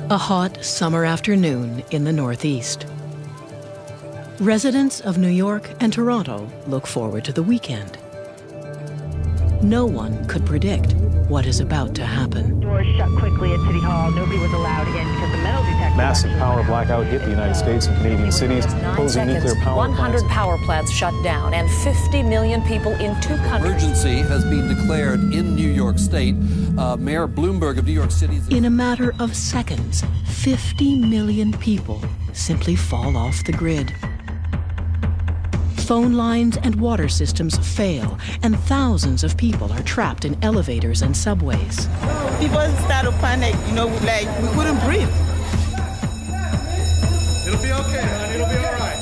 A hot summer afternoon in the Northeast. Residents of New York and Toronto look forward to the weekend. No one could predict what is about to happen. Doors shut quickly at City Hall. Nobody was allowed in because the metal detector... Massive power blackout hit the United States and Canadian cities, closing nuclear power 100 plants. power plants shut down and 50 million people in 2 countries. Emergency has been declared in New York State. Mayor Bloomberg of New York City... In a matter of seconds, 50 million people simply fall off the grid. Phone lines and water systems fail, and thousands of people are trapped in elevators and subways. People start to panic, like we couldn't breathe. It'll be okay, hon. It'll be all right.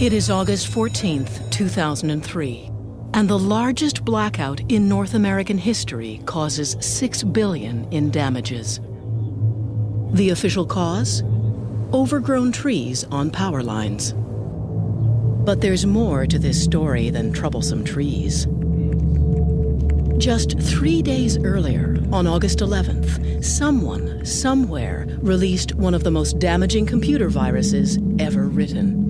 It is August 14th, 2003, and the largest blackout in North American history causes $6 billion in damages. The official cause? Overgrown trees on power lines. But there's more to this story than troublesome trees. Just 3 days earlier, on August 11th, someone, somewhere, released one of the most damaging computer viruses ever written.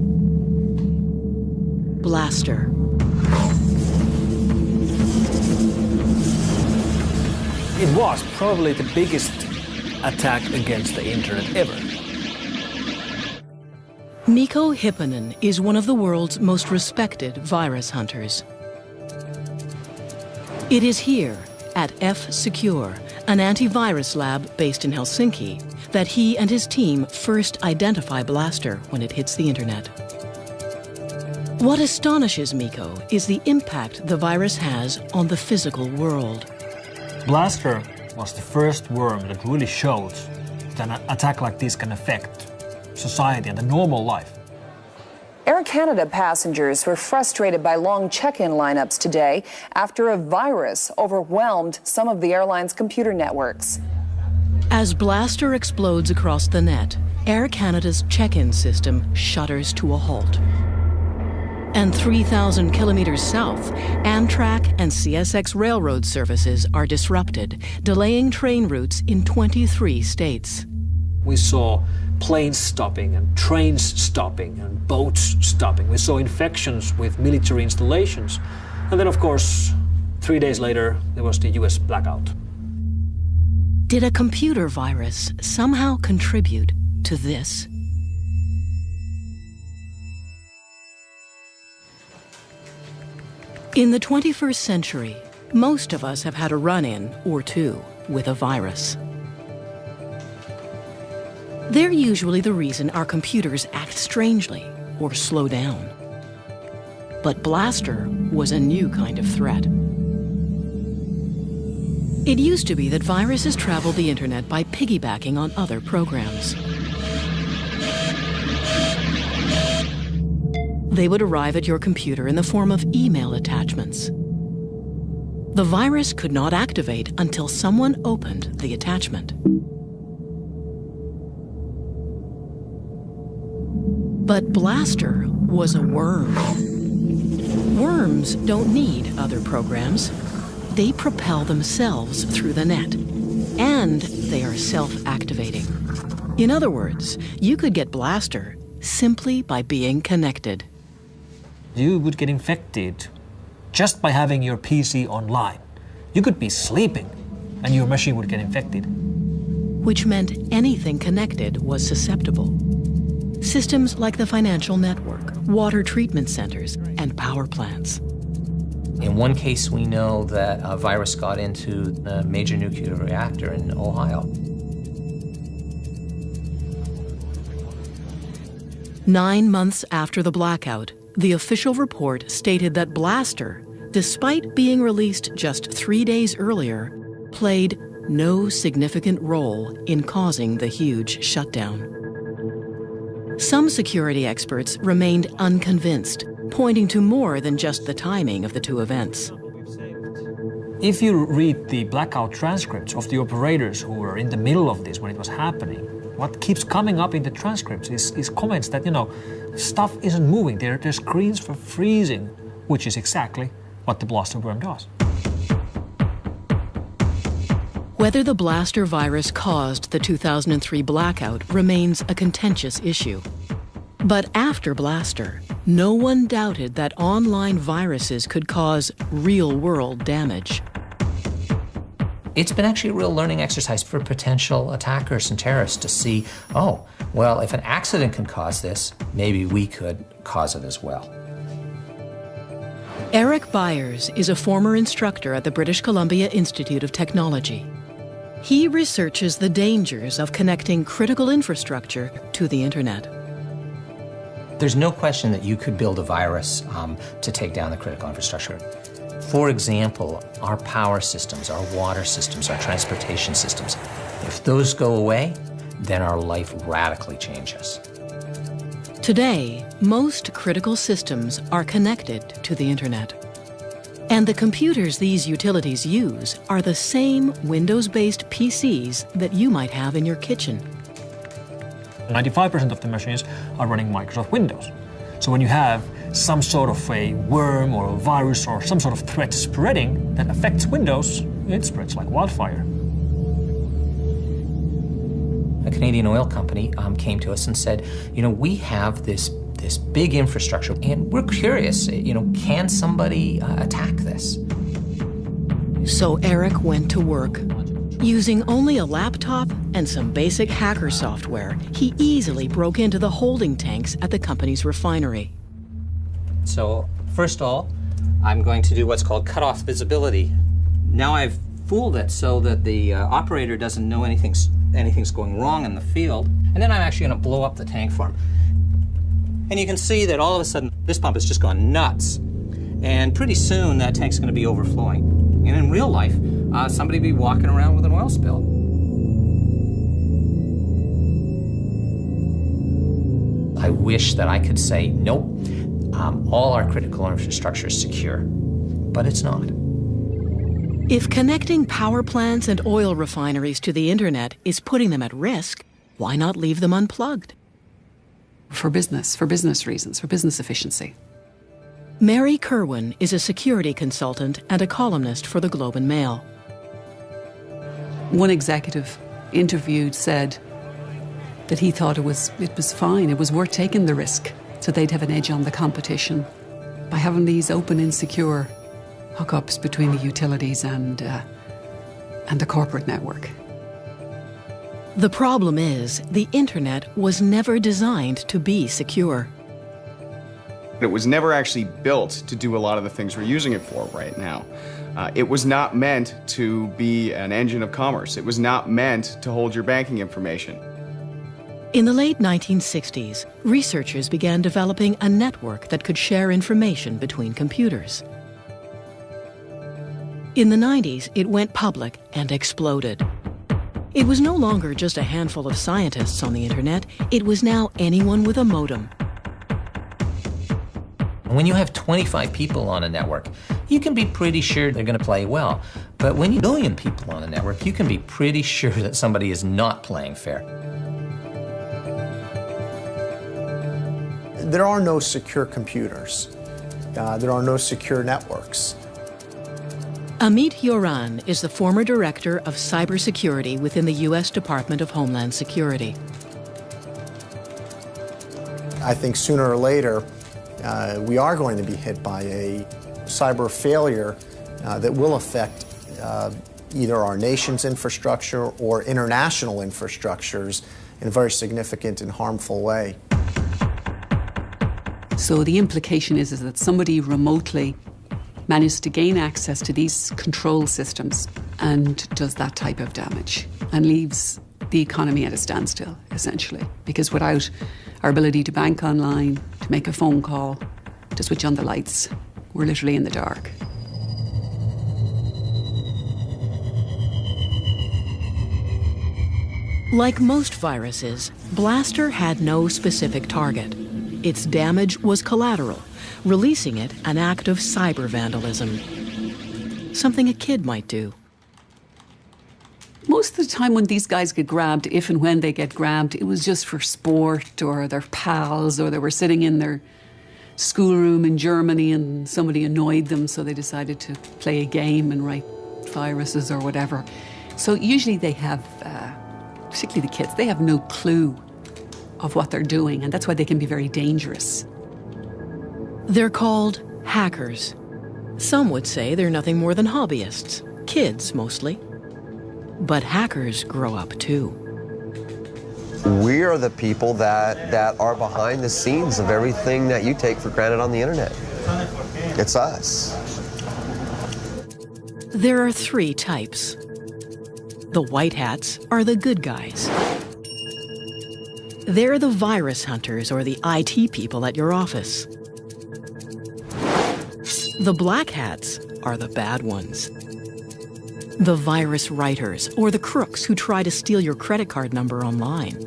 Blaster. It was probably the biggest attack against the internet ever. Mikko Hyppönen is one of the world's most respected virus hunters. It is here, at F-Secure, an antivirus lab based in Helsinki, that he and his team first identify Blaster when it hits the internet. What astonishes Mikko is the impact the virus has on the physical world. Blaster was the first worm that really showed that an attack like this can affect society and the normal life. Air Canada passengers were frustrated by long check-in lineups today after a virus overwhelmed some of the airline's computer networks. As Blaster explodes across the net, Air Canada's check-in system shudders to a halt. And 3,000 kilometers south, Amtrak and CSX railroad services are disrupted, delaying train routes in 23 states. We saw planes stopping and trains stopping and boats stopping. We saw infections with military installations. And then, of course, 3 days later, there was the US blackout. Did a computer virus somehow contribute to this? In the 21st century, most of us have had a run-in or two with a virus. They're usually the reason our computers act strangely or slow down. But Blaster was a new kind of threat. It used to be that viruses traveled the internet by piggybacking on other programs. They would arrive at your computer in the form of email attachments. The virus could not activate until someone opened the attachment. But Blaster was a worm. Worms don't need other programs. They propel themselves through the net, and they are self-activating. In other words, you could get Blaster simply by being connected. You would get infected just by having your PC online. You could be sleeping and your machine would get infected. Which meant anything connected was susceptible. Systems like the financial network, water treatment centers, and power plants. In one case, we know that a virus got into a major nuclear reactor in Ohio. 9 months after the blackout, the official report stated that Blaster, despite being released just 3 days earlier, played no significant role in causing the huge shutdown. Some security experts remained unconvinced, pointing to more than just the timing of the two events. If you read the blackout transcripts of the operators who were in the middle of this when it was happening, what keeps coming up in the transcripts is comments that, stuff isn't moving. Their screens were freezing, which is exactly what the Blaster worm does. Whether the Blaster virus caused the 2003 blackout remains a contentious issue. But after Blaster, no one doubted that online viruses could cause real-world damage. It's been actually a real learning exercise for potential attackers and terrorists to see, oh, well, if an accident can cause this, maybe we could cause it as well. Eric Byers is a former instructor at the British Columbia Institute of Technology. He researches the dangers of connecting critical infrastructure to the internet. There's no question that you could build a virus to take down the critical infrastructure. For example, our power systems, our water systems, our transportation systems, if those go away, then our life radically changes. Today, most critical systems are connected to the internet. And the computers these utilities use are the same Windows-based PCs that you might have in your kitchen. 95% of the machines are running Microsoft Windows. So when you have some sort of a worm or a virus or some sort of threat spreading that affects Windows, it spreads like wildfire. A Canadian oil company came to us and said, you know, we have this big infrastructure and we're curious, you know, can somebody attack this? So Eric went to work. Using only a laptop and some basic hacker software, he easily broke into the holding tanks at the company's refinery. So first of all, I'm going to do what's called cutoff visibility. Now I've fooled it so that the operator doesn't know anything's going wrong in the field. And then I'm actually going to blow up the tank for him. And you can see that all of a sudden this pump has just gone nuts. And pretty soon that tank's going to be overflowing. And in real life, somebody will be walking around with an oil spill. I wish that I could say, nope, all our critical infrastructure is secure, but it's not. If connecting power plants and oil refineries to the internet is putting them at risk, why not leave them unplugged? For business reasons, for business efficiency. Mary Kerwin is a security consultant and a columnist for the Globe and Mail. One executive interviewed said that he thought it was fine, it was worth taking the risk, so they'd have an edge on the competition by having these open and secure hookups between the utilities and the corporate network. The problem is, the internet was never designed to be secure. It was never actually built to do a lot of the things we're using it for right now. It was not meant to be an engine of commerce. It was not meant to hold your banking information. In the late 1960s, researchers began developing a network that could share information between computers. In the 90s, it went public and exploded. It was no longer just a handful of scientists on the internet, it was now anyone with a modem. When you have 25 people on a network, you can be pretty sure they're going to play well. But when you have a million people on a network, you can be pretty sure that somebody is not playing fair. There are no secure computers. There are no secure networks. Amit Yoran is the former director of cybersecurity within the U.S. Department of Homeland Security. I think sooner or later, we are going to be hit by a cyber failure that will affect either our nation's infrastructure or international infrastructures in a very significant and harmful way. So the implication is that somebody remotely managed to gain access to these control systems and does that type of damage and leaves the economy at a standstill, essentially. Because without our ability to bank online, to make a phone call, to switch on the lights, we're literally in the dark. Like most viruses, Blaster had no specific target. Its damage was collateral, releasing it an act of cyber vandalism. Something a kid might do. Most of the time when these guys get grabbed, if and when they get grabbed, it was just for sport or their pals, or they were sitting in their schoolroom in Germany and somebody annoyed them, so they decided to play a game and write viruses or whatever. So usually they have, particularly the kids, they have no clue of what they're doing, and that's why they can be very dangerous. They're called hackers. Some would say they're nothing more than hobbyists, kids mostly. But hackers grow up too. We are the people that are behind the scenes of everything that you take for granted on the internet. It's us. There are three types. The white hats are the good guys. They're the virus hunters or the IT people at your office. The black hats are the bad ones. The virus writers or the crooks who try to steal your credit card number online.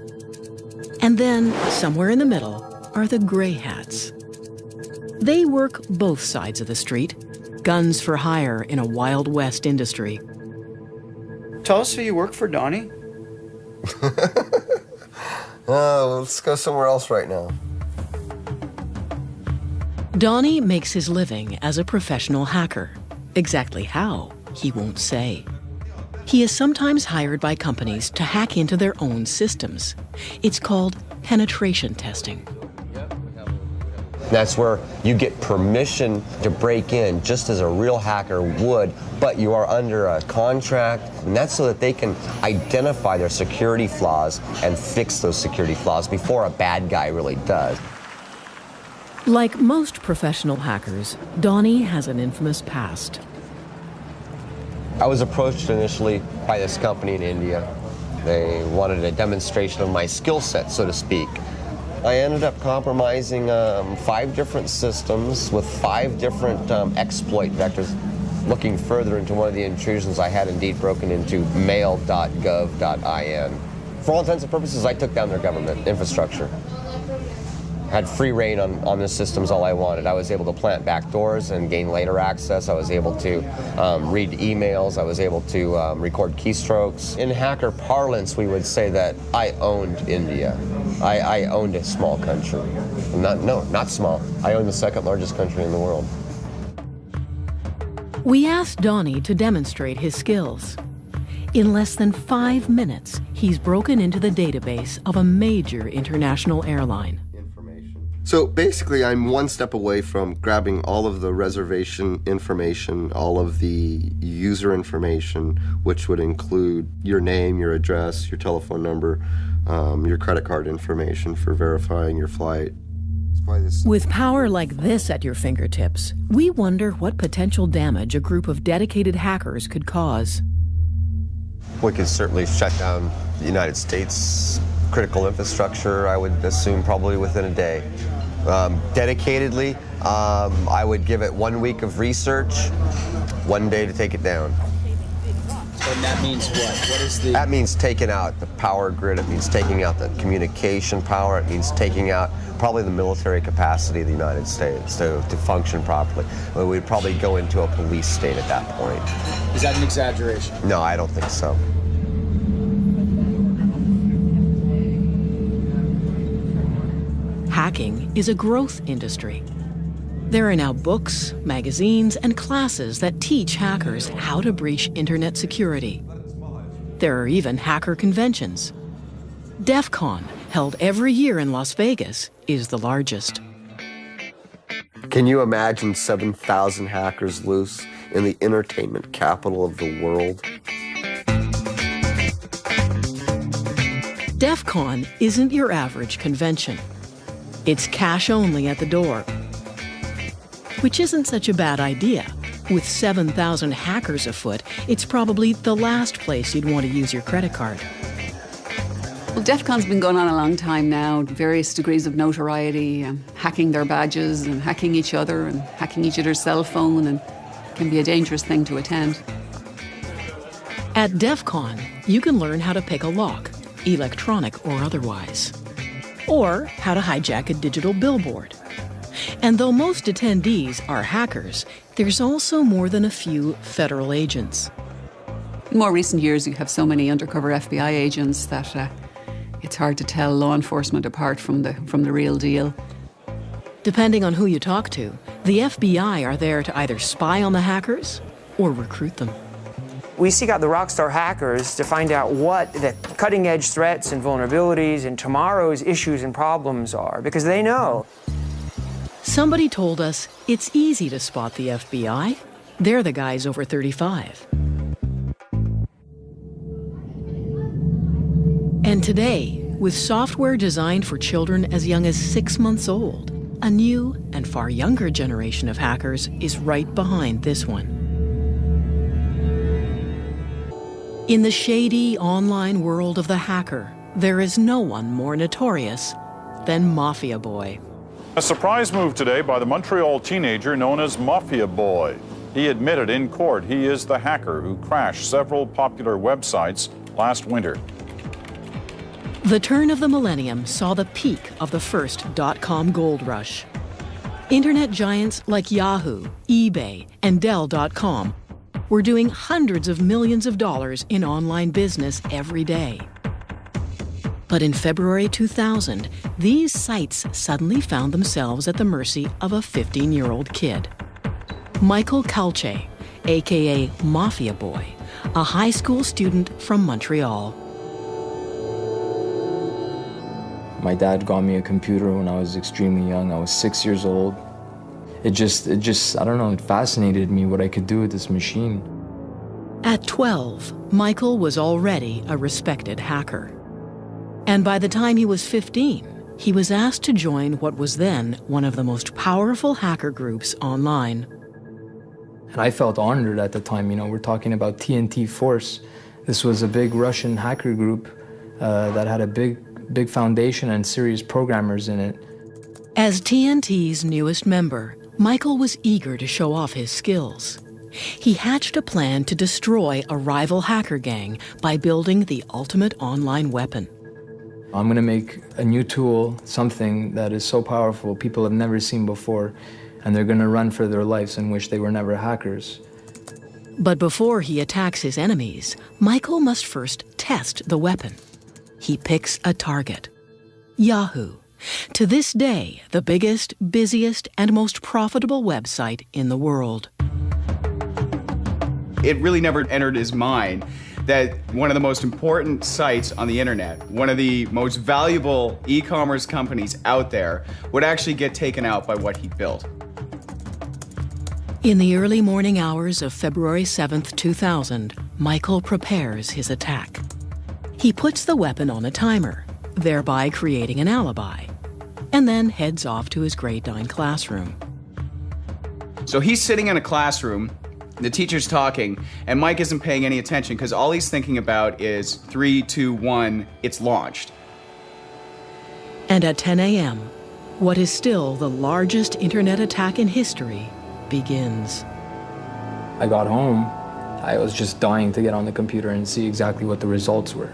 And then, somewhere in the middle, are the gray hats. They work both sides of the street, guns for hire in a Wild West industry. Tell us who you work for, Donnie. Let's go somewhere else right now. Donnie makes his living as a professional hacker. Exactly how, he won't say. He is sometimes hired by companies to hack into their own systems. It's called penetration testing. That's where you get permission to break in just as a real hacker would, but you are under a contract, and that's so that they can identify their security flaws and fix those security flaws before a bad guy really does. Like most professional hackers, Donnie has an infamous past. I was approached initially by this company in India. They wanted a demonstration of my skill set, so to speak. I ended up compromising 5 different systems with 5 different exploit vectors. Looking further into one of the intrusions, I had indeed broken into mail.gov.in. For all intents and purposes, I took down their government infrastructure. Had free reign on the systems all I wanted. I was able to plant backdoors and gain later access. I was able to read emails. I was able to record keystrokes. In hacker parlance, we would say that I owned India. I owned a small country. Not small. I owned the 2nd largest country in the world. We asked Donnie to demonstrate his skills. In less than 5 minutes, he's broken into the database of a major international airline. So basically, I'm one step away from grabbing all of the reservation information, all of the user information, which would include your name, your address, your telephone number, your credit card information for verifying your flight. With power like this at your fingertips, we wonder what potential damage a group of dedicated hackers could cause. We could certainly shut down the United States critical infrastructure, I would assume, probably within a day. Dedicatedly, I would give it 1 week of research, 1 day to take it down. And that means what? What is the... That means taking out the power grid. It means taking out the communication power. It means taking out probably the military capacity of the United States to function properly. We'd probably go into a police state at that point. Is that an exaggeration? No, I don't think so. Hacking is a growth industry. There are now books, magazines, and classes that teach hackers how to breach internet security. There are even hacker conventions. DEF CON, held every year in Las Vegas, is the largest. Can you imagine 7,000 hackers loose in the entertainment capital of the world? DEF CON isn't your average convention. It's cash only at the door, which isn't such a bad idea. With 7,000 hackers afoot, it's probably the last place you'd want to use your credit card. Well, DEF CON's been going on a long time now, various degrees of notoriety, hacking their badges and hacking each other and hacking each other's cell phone, and can be a dangerous thing to attend. At DEF CON, you can learn how to pick a lock, electronic or otherwise, or how to hijack a digital billboard. And though most attendees are hackers, there's also more than a few federal agents. In more recent years, you have so many undercover FBI agents that it's hard to tell law enforcement apart from the real deal. Depending on who you talk to, the FBI are there to either spy on the hackers or recruit them. We seek out the rockstar hackers to find out what the cutting-edge threats and vulnerabilities and tomorrow's issues and problems are, because they know. Somebody told us it's easy to spot the FBI. They're the guys over 35. And today, with software designed for children as young as 6 months old, a new and far younger generation of hackers is right behind this one. In the shady online world of the hacker, there is no one more notorious than Mafia Boy. A surprise move today by the Montreal teenager known as Mafia Boy. He admitted in court he is the hacker who crashed several popular websites last winter. The turn of the millennium saw the peak of the first .com gold rush. Internet giants like Yahoo, eBay, and Dell.com were doing hundreds of millions of dollars in online business every day. But in February 2000, these sites suddenly found themselves at the mercy of a 15-year-old kid. Michael Calce, aka Mafia Boy, a high school student from Montreal. My dad got me a computer when I was extremely young. I was 6 years old. It just, I don't know, it fascinated me what I could do with this machine. At 12, Michael was already a respected hacker. And by the time he was 15, he was asked to join what was then one of the most powerful hacker groups online. And I felt honored at the time. You know, we're talking about TNT Force. This was a big Russian hacker group that had a big foundation and serious programmers in it. As TNT's newest member, Michael was eager to show off his skills. He hatched a plan to destroy a rival hacker gang by building the ultimate online weapon. I'm going to make a new tool, something that is so powerful people have never seen before, and they're going to run for their lives and wish they were never hackers. But before he attacks his enemies, Michael must first test the weapon. He picks a target: Yahoo. To this day, the biggest, busiest, and most profitable website in the world. It really never entered his mind that one of the most important sites on the internet, one of the most valuable e-commerce companies out there, would actually get taken out by what he built. In the early morning hours of February 7th, 2000, Michael prepares his attack. He puts the weapon on a timer, thereby creating an alibi, and then heads off to his grade 9 classroom. So he's sitting in a classroom, the teacher's talking, and Mike isn't paying any attention because all he's thinking about is 3, 2, 1, it's launched. And at 10 a.m., what is still the largest internet attack in history begins. I got home, I was just dying to get on the computer and see exactly what the results were.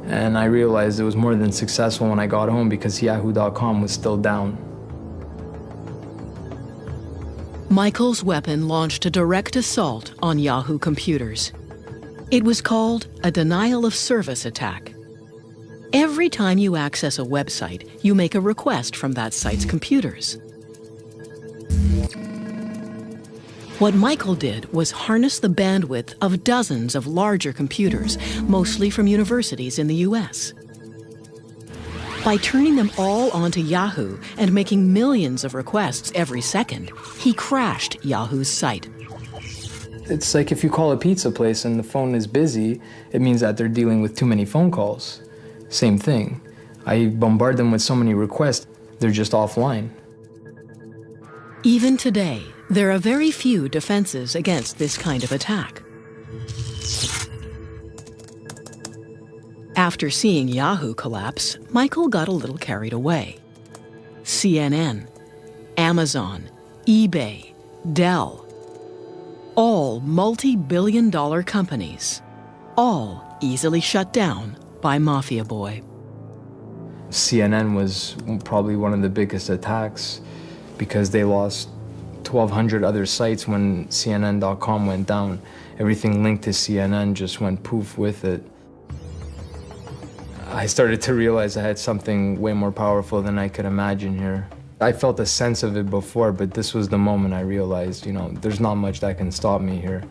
And I realized it was more than successful when I got home because Yahoo.com was still down. Michael's weapon launched a direct assault on Yahoo computers. It was called a denial of service attack. Every time you access a website, you make a request from that site's computers. What Michael did was harness the bandwidth of dozens of larger computers, mostly from universities in the US. By turning them all onto Yahoo and making millions of requests every second, he crashed Yahoo's site. It's like if you call a pizza place and the phone is busy, it means that they're dealing with too many phone calls. Same thing. I bombard them with so many requests, they're just offline. Even today, there are very few defenses against this kind of attack. After seeing Yahoo collapse, Michael got a little carried away. CNN, Amazon, eBay, Dell, all multi-billion-dollar companies, all easily shut down by Mafia Boy. CNN was probably one of the biggest attacks because they lost 1,200 other sites when CNN.com went down. Everything linked to CNN just went poof with it. I started to realize I had something way more powerful than I could imagine here. I felt a sense of it before, but this was the moment I realized, you know, there's not much that can stop me here.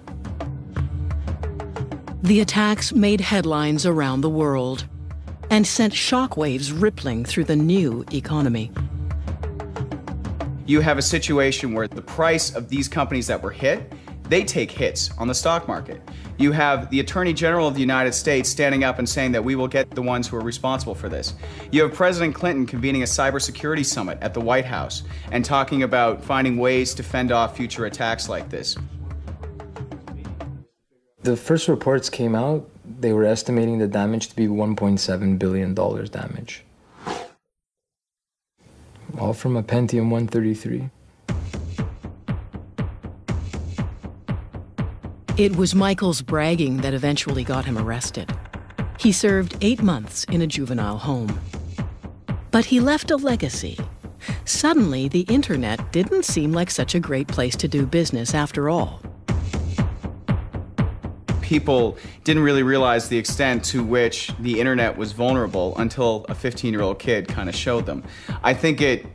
The attacks made headlines around the world and sent shockwaves rippling through the new economy. You have a situation where the price of these companies that were hit, they take hits on the stock market. You have the Attorney General of the United States standing up and saying that we will get the ones who are responsible for this. You have President Clinton convening a cybersecurity summit at the White House and talking about finding ways to fend off future attacks like this. The first reports came out, they were estimating the damage to be $1.7 billion damage. All from a Pentium 133. It was Michael's bragging that eventually got him arrested. He served 8 months in a juvenile home. But he left a legacy. Suddenly, the internet didn't seem like such a great place to do business after all. People didn't really realize the extent to which the internet was vulnerable until a 15-year-old kid kind of showed them. I think it,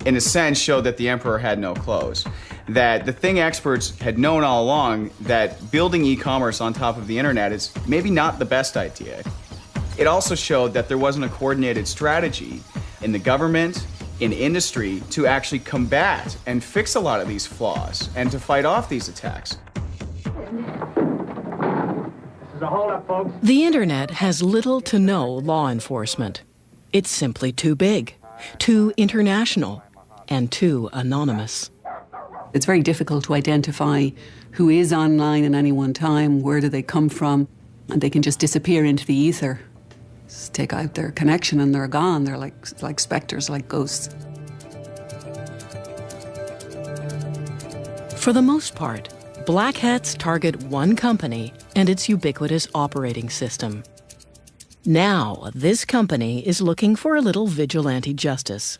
in a sense, showed that the emperor had no clothes. That the thing experts had known all along, that building e-commerce on top of the internet is maybe not the best idea. It also showed that there wasn't a coordinated strategy in the government, in industry, to actually combat and fix a lot of these flaws and to fight off these attacks. The internet has little to no law enforcement. It's simply too big, too international, and too anonymous. It's very difficult to identify who is online at any one time, where do they come from, and they can just disappear into the ether. Just take out their connection and they're gone. They're like specters, like ghosts. For the most part, black hats target one company and its ubiquitous operating system. Now, this company is looking for a little vigilante justice.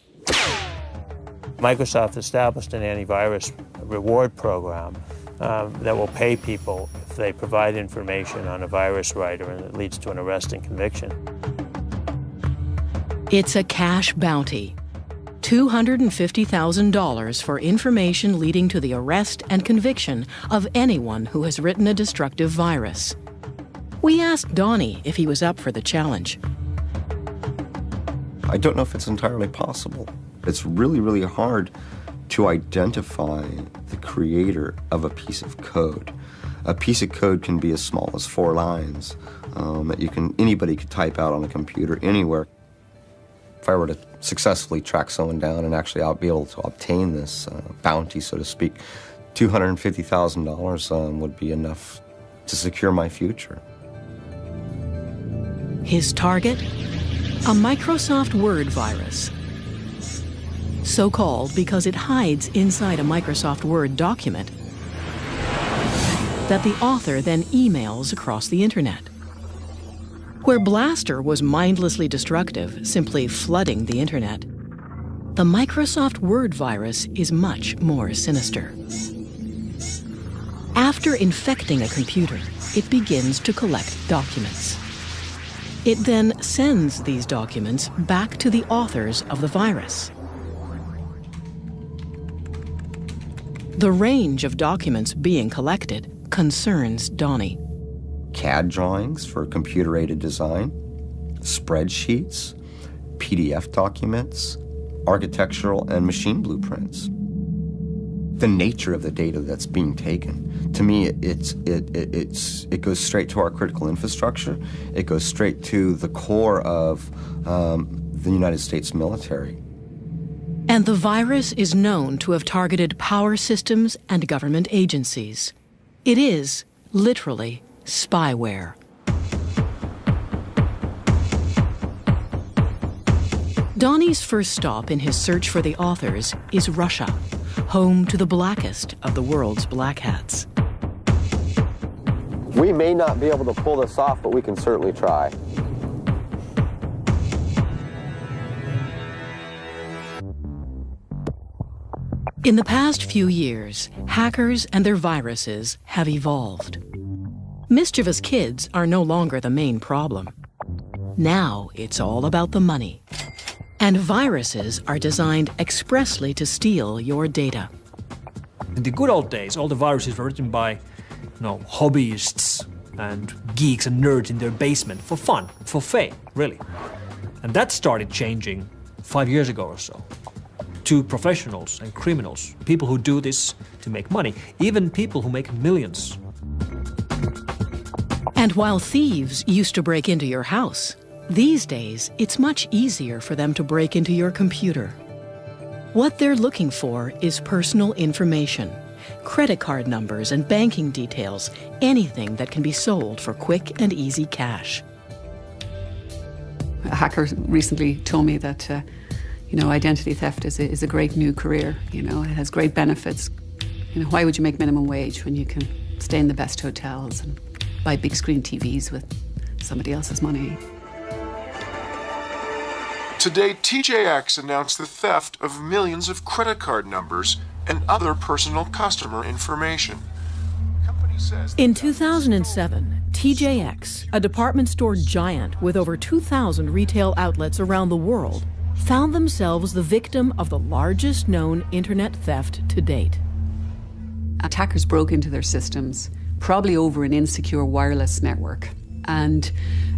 Microsoft established an antivirus reward program that will pay people if they provide information on a virus writer and it leads to an arrest and conviction. It's a cash bounty. $250,000 for information leading to the arrest and conviction of anyone who has written a destructive virus. We asked Donnie if he was up for the challenge. I don't know if it's entirely possible. It's really, really hard to identify the creator of a piece of code. A piece of code can be as small as 4 lines that anybody could type out on a computer anywhere. If I were to successfully track someone down and actually be able to obtain this bounty, so to speak, $250,000 would be enough to secure my future. His target? A Microsoft Word virus. So called because it hides inside a Microsoft Word document that the author then emails across the internet. Where Blaster was mindlessly destructive, simply flooding the internet, the Microsoft Word virus is much more sinister. After infecting a computer, it begins to collect documents. It then sends these documents back to the authors of the virus. The range of documents being collected concerns Donnie. CAD drawings for computer-aided design, spreadsheets, PDF documents, architectural and machine blueprints. The nature of the data that's being taken, to me, it goes straight to our critical infrastructure. It goes straight to the core of the United States military. And the virus is known to have targeted power systems and government agencies. It is, literally, spyware. Donnie's first stop in his search for the authors is Russia, home to the blackest of the world's black hats. We may not be able to pull this off, but we can certainly try. In the past few years, hackers and their viruses have evolved. Mischievous kids are no longer the main problem. Now it's all about the money. And viruses are designed expressly to steal your data. In the good old days, all the viruses were written by, hobbyists and geeks and nerds in their basement for fun, for fame, really. And that started changing 5 years ago or so. To professionals and criminals, people who do this to make money, even people who make millions. And while thieves used to break into your house, these days it's much easier for them to break into your computer. What they're looking for is personal information, credit card numbers and banking details, anything that can be sold for quick and easy cash. A hacker recently told me that, identity theft is a great new career. It has great benefits. Why would you make minimum wage when you can stay in the best hotels and buy big screen TVs with somebody else's money? Today, TJX announced the theft of millions of credit card numbers and other personal customer information. In 2007, TJX, a department store giant with over 2,000 retail outlets around the world, found themselves the victim of the largest known internet theft to date. Attackers broke into their systems, probably over an insecure wireless network, and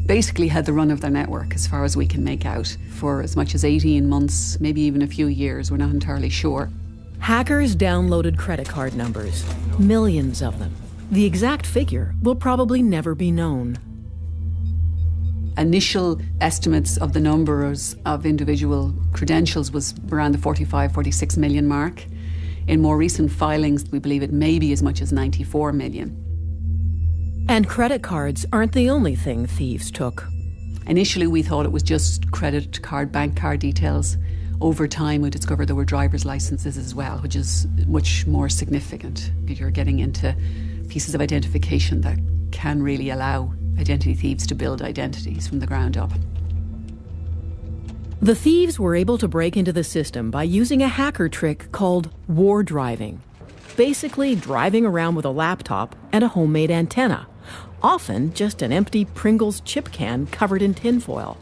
basically had the run of their network, as far as we can make out, for as much as 18 months, maybe even a few years, we're not entirely sure. Hackers downloaded credit card numbers, millions of them. The exact figure will probably never be known. Initial estimates of the numbers of individual credentials was around the 45, 46 million mark. In more recent filings, we believe it may be as much as 94 million. And credit cards aren't the only thing thieves took. Initially, we thought it was just credit card, bank card details. Over time, we discovered there were driver's licenses as well, which is much more significant. You're getting into pieces of identification that can really allow identity thieves to build identities from the ground up. The thieves were able to break into the system by using a hacker trick called war driving. Basically, driving around with a laptop and a homemade antenna, often just an empty Pringles chip can covered in tinfoil.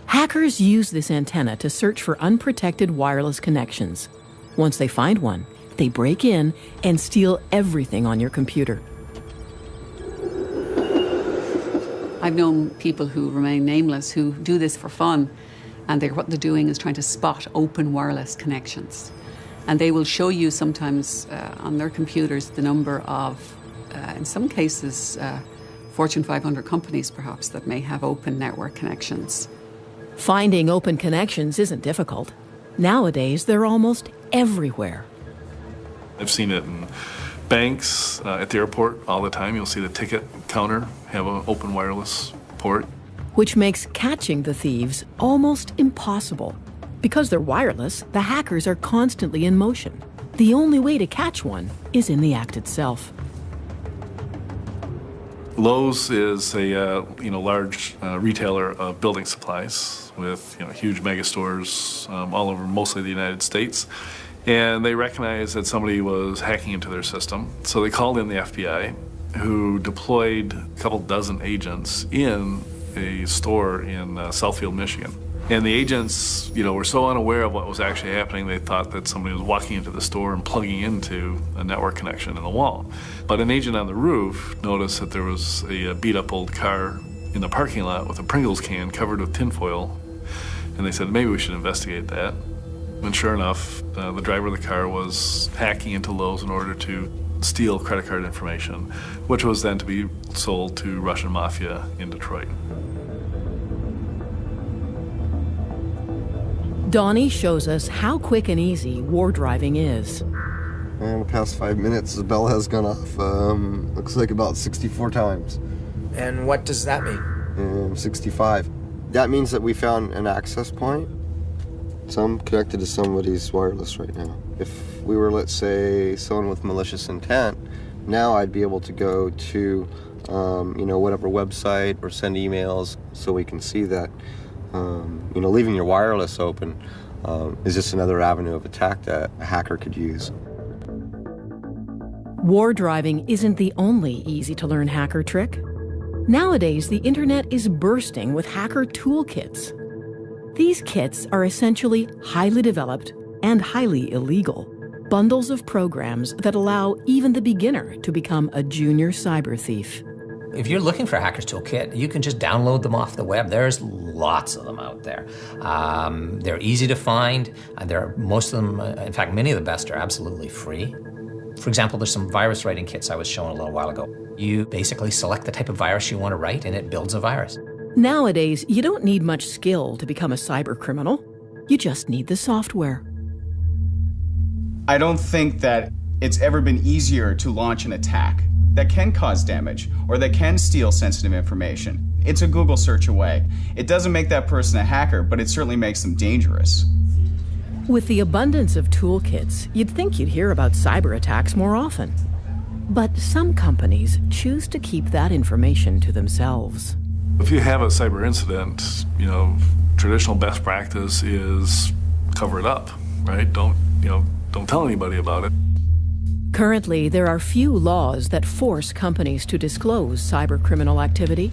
Hackers use this antenna to search for unprotected wireless connections. Once they find one, they break in and steal everything on your computer. I've known people who remain nameless who do this for fun, and what they're doing is trying to spot open wireless connections. And they will show you sometimes on their computers the number of, in some cases, Fortune 500 companies perhaps that may have open network connections. Finding open connections isn't difficult. Nowadays, they're almost everywhere. I've seen it in banks, at the airport all the time. You'll see the ticket counter have an open wireless port. Which makes catching the thieves almost impossible. Because they're wireless, the hackers are constantly in motion. The only way to catch one is in the act itself. Lowe's is a large retailer of building supplies with huge mega stores all over mostly the United States. And they recognized that somebody was hacking into their system. So they called in the FBI, who deployed a couple dozen agents in a store in Southfield, Michigan. And the agents, were so unaware of what was actually happening, they thought that somebody was walking into the store and plugging into a network connection in the wall. But an agent on the roof noticed that there was a beat-up old car in the parking lot with a Pringles can covered with tinfoil. And they said, maybe we should investigate that. And sure enough, the driver of the car was hacking into Lowe's in order to steal credit card information, which was then to be sold to Russian mafia in Detroit. Donnie shows us how quick and easy war driving is. In the past 5 minutes, the bell has gone off, looks like about 64 times. And what does that mean? 65. That means that we found an access point. So I'm connected to somebody's wireless right now. If we were, let's say, someone with malicious intent, now I'd be able to go to, whatever website or send emails so we can see that. Leaving your wireless open is just another avenue of attack that a hacker could use. War driving isn't the only easy-to-learn hacker trick. Nowadays, the internet is bursting with hacker toolkits. These kits are essentially highly developed and highly illegal bundles of programs that allow even the beginner to become a junior cyber thief. If you're looking for a Hacker's Toolkit, you can just download them off the web. There's lots of them out there. They're easy to find. Most of them, in fact, many of the best are absolutely free. For example, there's some virus writing kits I was showing a little while ago. You basically select the type of virus you want to write, and it builds a virus. Nowadays, you don't need much skill to become a cyber criminal. You just need the software. I don't think that it's ever been easier to launch an attack that can cause damage or that can steal sensitive information. It's a Google search away. It doesn't make that person a hacker, but it certainly makes them dangerous. With the abundance of toolkits, you'd think you'd hear about cyber attacks more often. But some companies choose to keep that information to themselves. If you have a cyber incident, traditional best practice is cover it up, right? Don't tell anybody about it. Currently, there are few laws that force companies to disclose cybercriminal activity,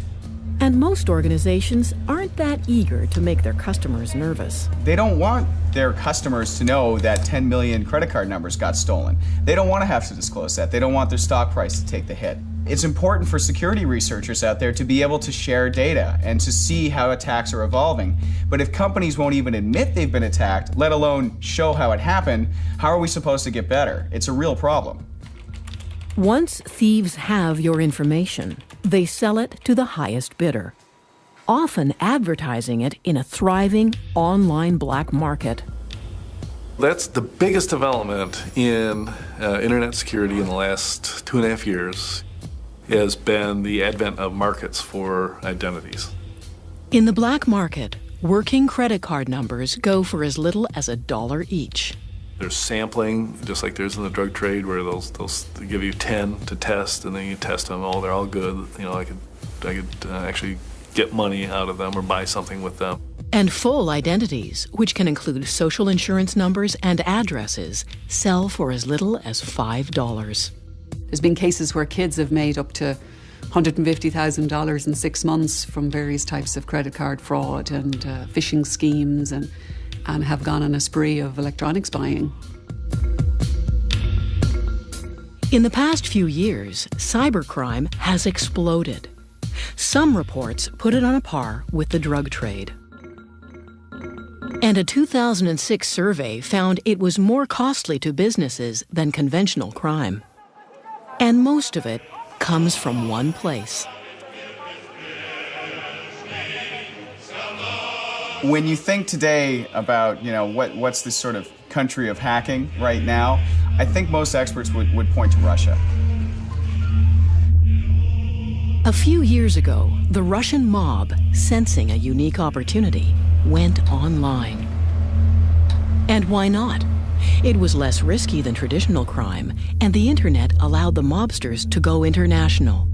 and most organizations aren't that eager to make their customers nervous. They don't want their customers to know that 10 million credit card numbers got stolen. They don't want to have to disclose that. They don't want their stock price to take the hit. It's important for security researchers out there to be able to share data and to see how attacks are evolving. But if companies won't even admit they've been attacked, let alone show how it happened, how are we supposed to get better? It's a real problem. Once thieves have your information, they sell it to the highest bidder, often advertising it in a thriving online black market. That's the biggest development in internet security in the last 2.5 years. Has been the advent of markets for identities. In the black market, working credit card numbers go for as little as $1 each. There's sampling, just like there's in the drug trade, where they'll give you 10 to test, and then you test them. Oh, they're all good. I could actually get money out of them or buy something with them. And full identities, which can include social insurance numbers and addresses, sell for as little as $5. There's been cases where kids have made up to $150,000 in 6 months from various types of credit card fraud and phishing schemes and have gone on a spree of electronics buying. In the past few years, cybercrime has exploded. Some reports put it on a par with the drug trade. And a 2006 survey found it was more costly to businesses than conventional crime. And most of it comes from one place. When you think today about, what's this sort of country of hacking right now, I think most experts would point to Russia. A few years ago, the Russian mob, sensing a unique opportunity, went online. And why not? It was less risky than traditional crime, and the internet allowed the mobsters to go international.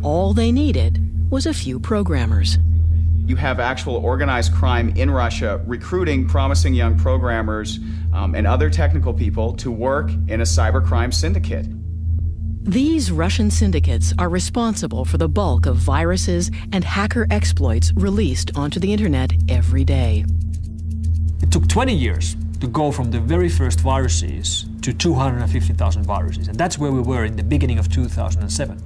All they needed was a few programmers. You have actual organized crime in Russia recruiting promising young programmers and other technical people to work in a cybercrime syndicate. These Russian syndicates are responsible for the bulk of viruses and hacker exploits released onto the internet every day. It took 20 years to go from the very first viruses to 250,000 viruses. And that's where we were in the beginning of 2007.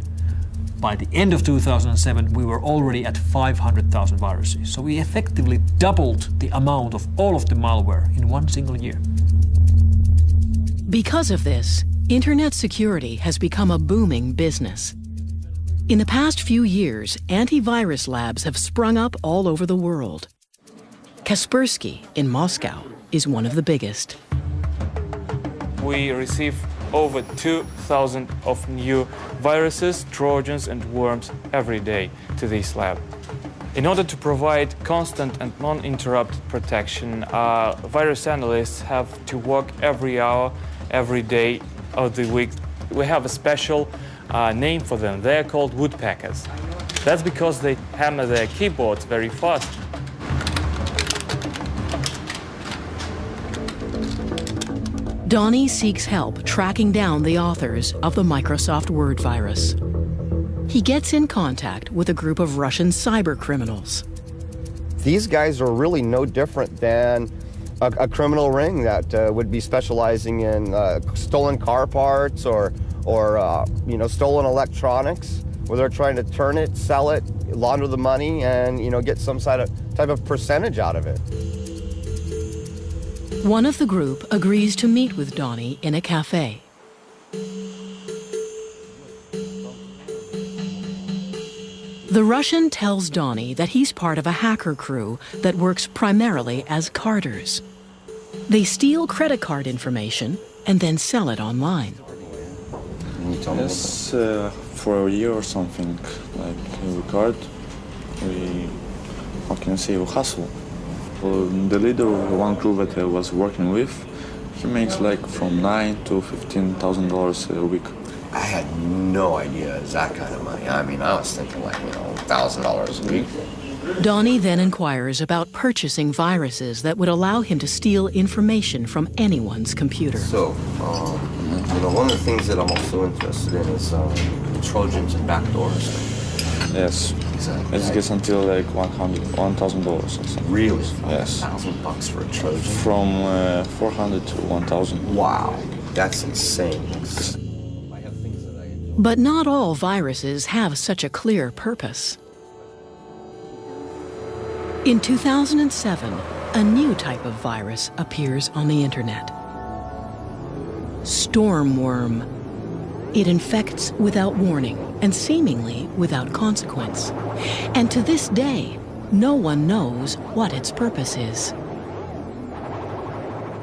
By the end of 2007, we were already at 500,000 viruses. So we effectively doubled the amount of all of the malware in one single year. Because of this, internet security has become a booming business. In the past few years, antivirus labs have sprung up all over the world. Kaspersky in Moscow is one of the biggest. We receive over 2,000 of new viruses, trojans and worms every day to this lab. In order to provide constant and non-interrupted protection, virus analysts have to work every hour, every day of the week. We have a special name for them. They're called woodpeckers. That's because they hammer their keyboards very fast. Donnie seeks help tracking down the authors of the Microsoft Word virus. He gets in contact with a group of Russian cyber criminals. These guys are really no different than a criminal ring that would be specializing in stolen car parts or stolen electronics. where they're trying to turn it, sell it, launder the money, and get some type of percentage out of it. One of the group agrees to meet with Donnie in a cafe. The Russian tells Donnie that he's part of a hacker crew that works primarily as carders. They steal credit card information and then sell it online. Yes, for a year or something, like we card, how can I say, we hustle. The leader of one crew that I was working with, he makes like from $9,000 to $15,000 a week. I had no idea it was that kind of money. I mean, I was thinking like, $1,000 a week. Donnie then inquires about purchasing viruses that would allow him to steal information from anyone's computer. So, one of the things that I'm also interested in is Trojans and backdoors. Yes. Exactly. It gets until like $1,000 or something. Really? Yes. $1,000 for a Trojan? From 400 to 1,000. Wow, that's insane. But not all viruses have such a clear purpose. In 2007, a new type of virus appears on the internet. Stormworm. It infects without warning and seemingly without consequence. And to this day, no one knows what its purpose is.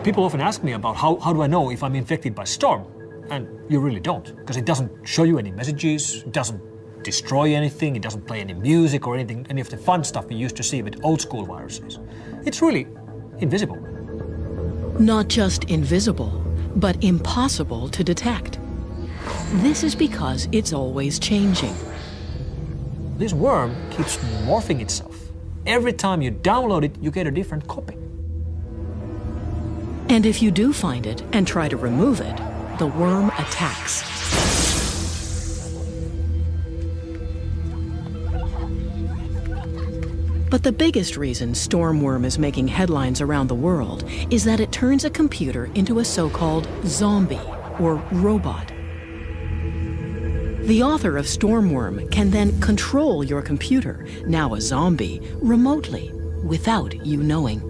People often ask me about how do I know if I'm infected by Storm? And you really don't, because it doesn't show you any messages, it doesn't destroy anything, it doesn't play any music or anything, any of the fun stuff we used to see with old school viruses. It's really invisible. Not just invisible, but impossible to detect. This is because it's always changing. This worm keeps morphing itself. Every time you download it, you get a different copy. And if you do find it and try to remove it, the worm attacks. But the biggest reason Stormworm is making headlines around the world is that it turns a computer into a so-called zombie or robot. The author of Stormworm can then control your computer, now a zombie, remotely, without you knowing.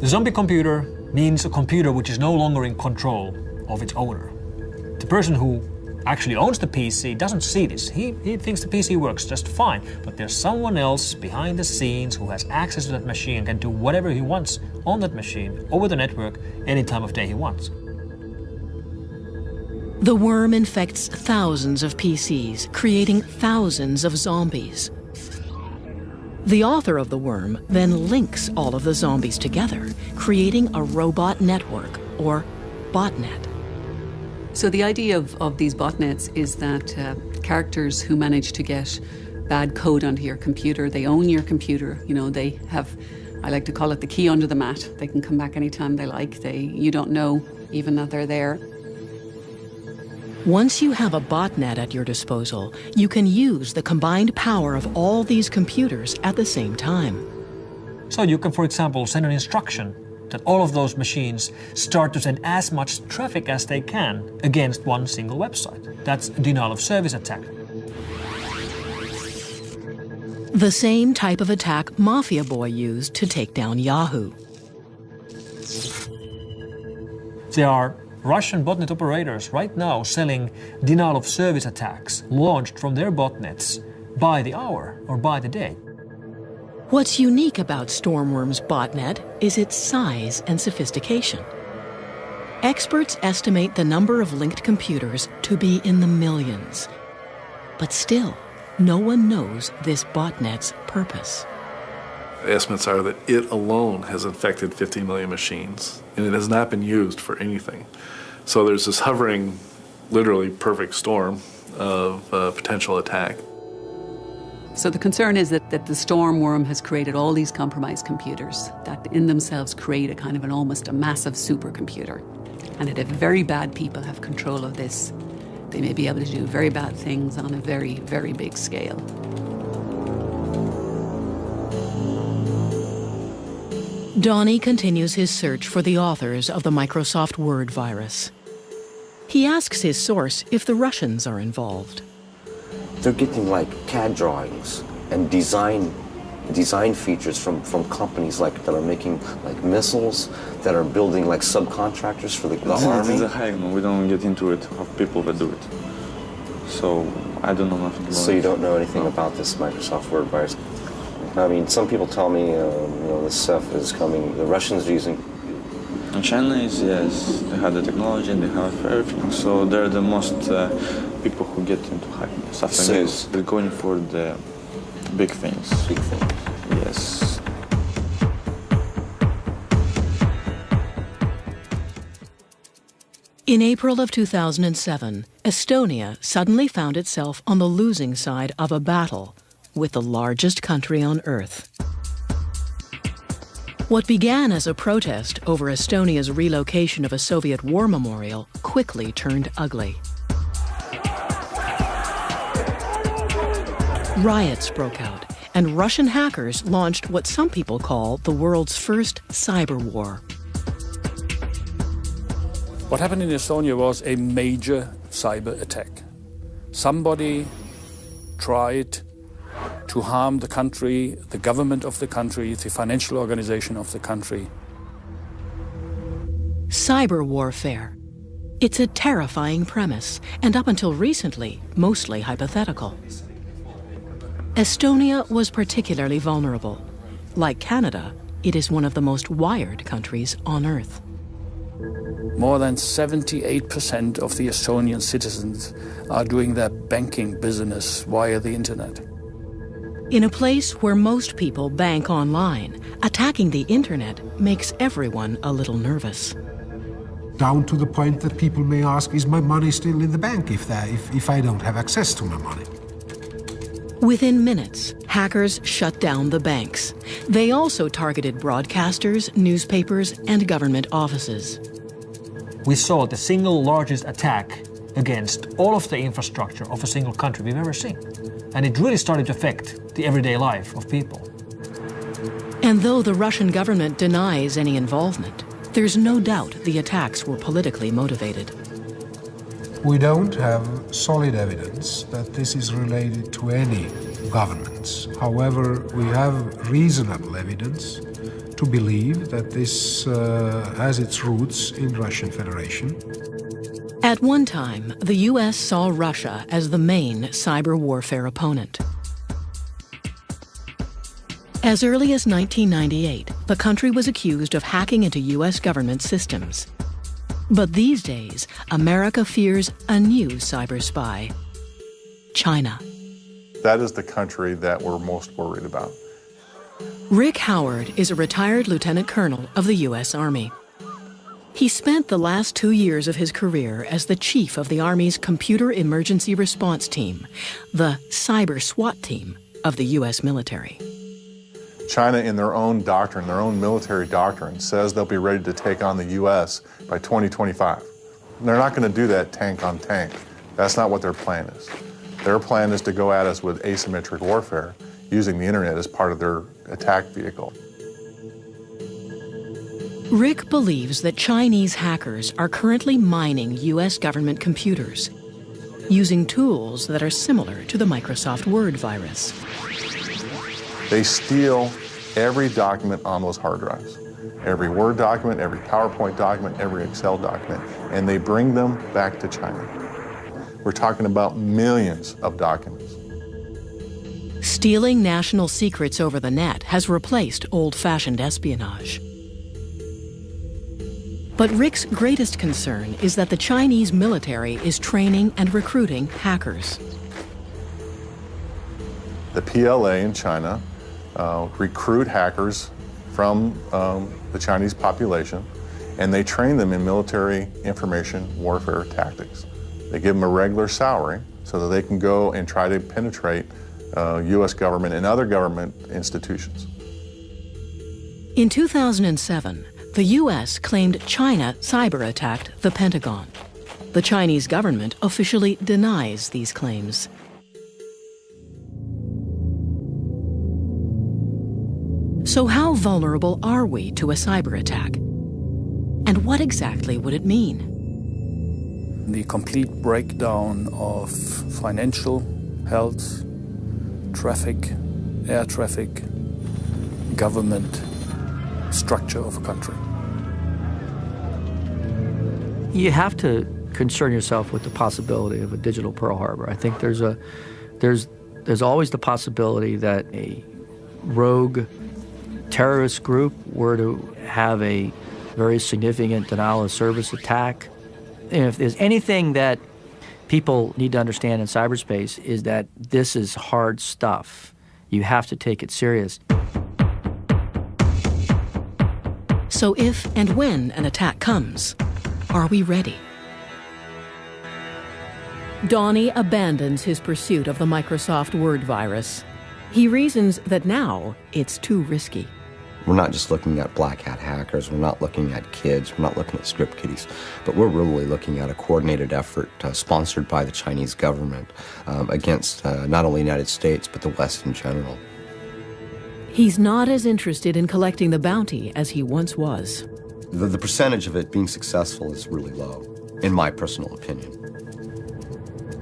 The zombie computer means a computer which is no longer in control of its owner. The person who actually owns the PC doesn't see this. He thinks the PC works just fine, but there's someone else behind the scenes who has access to that machine and can do whatever he wants on that machine, over the network, any time of day he wants. The worm infects thousands of PCs, creating thousands of zombies. The author of the worm then links all of the zombies together, creating a robot network, or botnet. So the idea of these botnets is that characters who manage to get bad code onto your computer, they own your computer, they have, I like to call it the key under the mat. They can come back anytime they like. You don't know even that they're there. Once you have a botnet at your disposal, you can use the combined power of all these computers at the same time. So you can, for example, send an instruction that all of those machines start to send as much traffic as they can against one single website. That's a denial of service attack. The same type of attack Mafia Boy used to take down Yahoo. There are Russian botnet operators right now selling denial of service attacks launched from their botnets by the hour or by the day. What's unique about Stormworm's botnet is its size and sophistication. Experts estimate the number of linked computers to be in the millions. But still, no one knows this botnet's purpose. Estimates are that it alone has infected 50 million machines, and it has not been used for anything. So there's this hovering, literally perfect storm of potential attack. So the concern is that the Stormworm has created all these compromised computers that in themselves create a kind of almost a massive supercomputer. And that if very bad people have control of this, they may be able to do very bad things on a very, very big scale. Donnie continues his search for the authors of the Microsoft Word virus. He asks his source if the Russians are involved. they're getting like CAD drawings and design features from companies like that are making like missiles, that are building like subcontractors for the army. It's a hack. We don't get into it of people that do it. So I don't know nothing about it. So you don't know anything about this Microsoft Word virus? I mean, some people tell me, this stuff is coming. The Russians are using. And China is, yes, they have the technology and they have everything. So they're the most people who get into hacking stuff like this. They're going for the big things. Big things. Yes. In April of 2007, Estonia suddenly found itself on the losing side of a battle with the largest country on Earth. What began as a protest over Estonia's relocation of a Soviet war memorial quickly turned ugly. Riots broke out, and Russian hackers launched what some people call the world's first cyber war. What happened in Estonia was a major cyber attack. Somebody tried to harm the country, the government of the country, the financial organization of the country. Cyber warfare. It's a terrifying premise, and up until recently, mostly hypothetical. Estonia was particularly vulnerable. Like Canada, it is one of the most wired countries on Earth. More than 78% of the Estonian citizens are doing their banking business via the internet. In a place where most people bank online, attacking the internet makes everyone a little nervous. Down to the point that people may ask, is my money still in the bank if I don't have access to my money? Within minutes, hackers shut down the banks. They also targeted broadcasters, newspapers, and government offices. We saw the single largest attack against all of the infrastructure of a single country we've ever seen. And it really started to affect the everyday life of people. And though the Russian government denies any involvement, there's no doubt the attacks were politically motivated. We don't have solid evidence that this is related to any governments. However, we have reasonable evidence to believe that this has its roots in Russian Federation. At one time, the U.S. saw Russia as the main cyber warfare opponent. As early as 1998, the country was accused of hacking into U.S. government systems. But these days, America fears a new cyber spy: China. That is the country that we're most worried about. Rick Howard is a retired lieutenant colonel of the U.S. Army. He spent the last 2 years of his career as the chief of the Army's Computer Emergency Response Team, the cyber SWAT team of the U.S. military. China, in their own doctrine, their own military doctrine, says they'll be ready to take on the U.S. by 2025. They're not going to do that tank on tank. That's not what their plan is. Their plan is to go at us with asymmetric warfare, using the internet as part of their attack vehicle. Rick believes that Chinese hackers are currently mining U.S. government computers, using tools that are similar to the Microsoft Word virus. They steal every document on those hard drives, every Word document, every PowerPoint document, every Excel document, and they bring them back to China. We're talking about millions of documents. Stealing national secrets over the net has replaced old-fashioned espionage. But Rick's greatest concern is that the Chinese military is training and recruiting hackers. The PLA in China recruit hackers from the Chinese population, and they train them in military information warfare tactics. They give them a regular salary so that they can go and try to penetrate U.S. government and other government institutions. In 2007, the U.S. claimed China cyber-attacked the Pentagon. The Chinese government officially denies these claims. So how vulnerable are we to a cyber attack? And what exactly would it mean? The complete breakdown of financial health, traffic, air traffic, government, structure of a country. You have to concern yourself with the possibility of a digital Pearl Harbor. I think there's always the possibility that a rogue terrorist group were to have a very significant denial of service attack. And if there's anything that people need to understand in cyberspace is that this is hard stuff. You have to take it serious. So if and when an attack comes, are we ready? Donnie abandons his pursuit of the Microsoft Word virus. He reasons that now it's too risky. We're not just looking at black hat hackers, we're not looking at kids, we're not looking at script kiddies, but we're really looking at a coordinated effort sponsored by the Chinese government against not only the United States, but the West in general. He's not as interested in collecting the bounty as he once was. The percentage of it being successful is really low, in my personal opinion.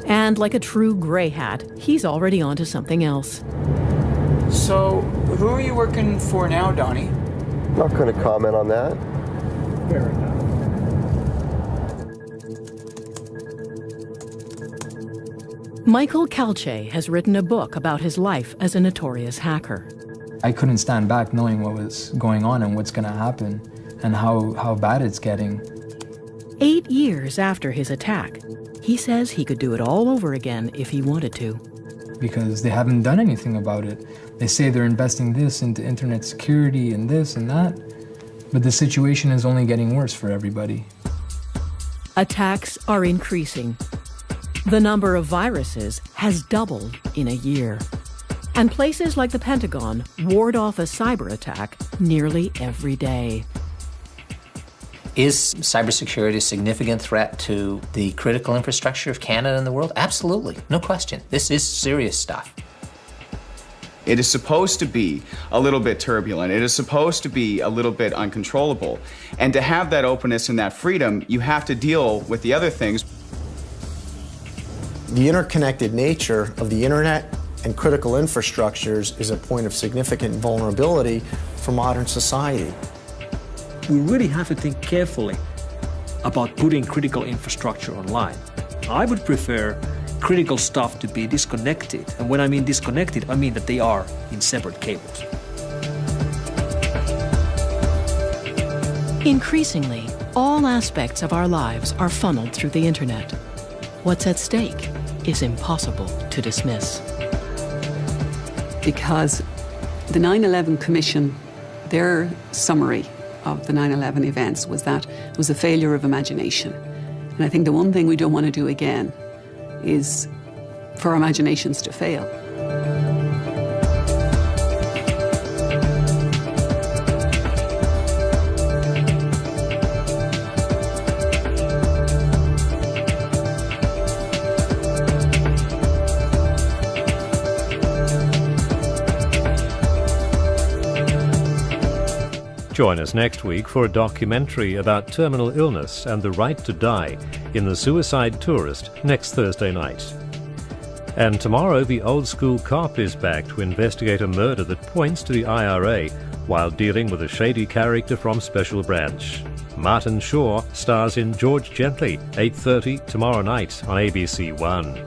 And like a true gray hat, he's already onto something else. So, who are you working for now, Donnie? Not going to comment on that. Fair enough. Michael Calce has written a book about his life as a notorious hacker. I couldn't stand back knowing what was going on and what's going to happen and how bad it's getting. 8 years after his attack, he says he could do it all over again if he wanted to. Because they haven't done anything about it. They say they're investing this into internet security and this and that, but the situation is only getting worse for everybody. Attacks are increasing. The number of viruses has doubled in a year. And places like the Pentagon ward off a cyber attack nearly every day. Is cybersecurity a significant threat to the critical infrastructure of Canada and the world? Absolutely, no question. This is serious stuff. It is supposed to be a little bit turbulent. It is supposed to be a little bit uncontrollable. And to have that openness and that freedom, you have to deal with the other things. The interconnected nature of the internet and critical infrastructures is a point of significant vulnerability for modern society. We really have to think carefully about putting critical infrastructure online. I would prefer critical stuff to be disconnected. And when I mean disconnected, I mean that they are in separate cables. Increasingly, all aspects of our lives are funneled through the internet. What's at stake is impossible to dismiss. Because the 9/11 Commission, their summary of the 9/11 events was that it was a failure of imagination. And I think the one thing we don't want to do again is for our imaginations to fail. Join us next week for a documentary about terminal illness and the right to die in The Suicide Tourist next Thursday night. And tomorrow, the old school cop is back to investigate a murder that points to the IRA while dealing with a shady character from Special Branch. Martin Shaw stars in George Gently, 8:30 tomorrow night on ABC One.